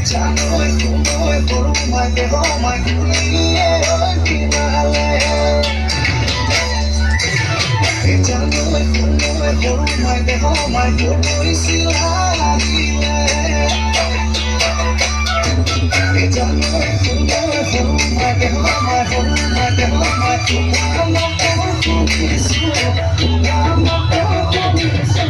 Jano'y tuloy, puro may deho, may kuliye, kinale. Jano'y tuloy, puro may deho, may kuliye, sila hile. Jano'y tuloy, puro may deho, may kuliye, kamo ko kumiso, kamo ko kumiso.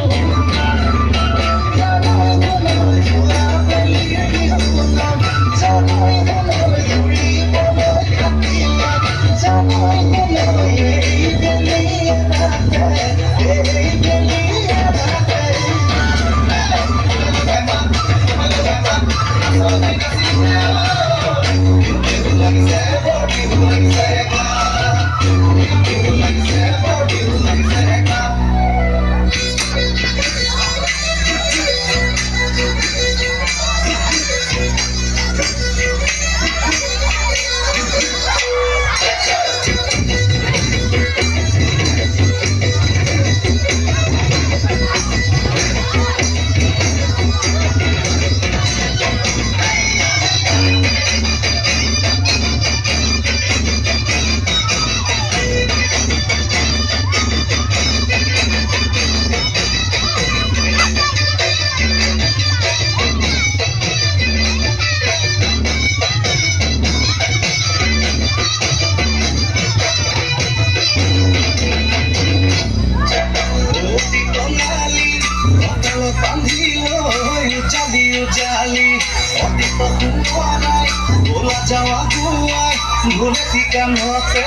Jawa buai, boleh tikan hote,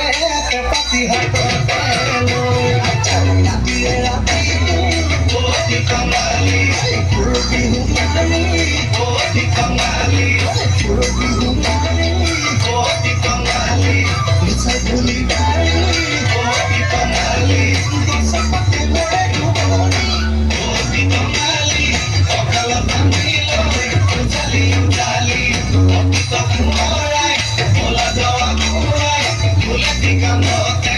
tepati hote telo. Cari hati itu, boleh dikembali, boleh dihumani, boleh dikembali, boleh dihumani, boleh dikembali. Bisa beli balik, boleh dikembali, untuk seperti boleh dihumani, boleh dikembali. Oh kalau panggil, jali, oh kita mulai. Bola Jawa mulai, mulai di kampung.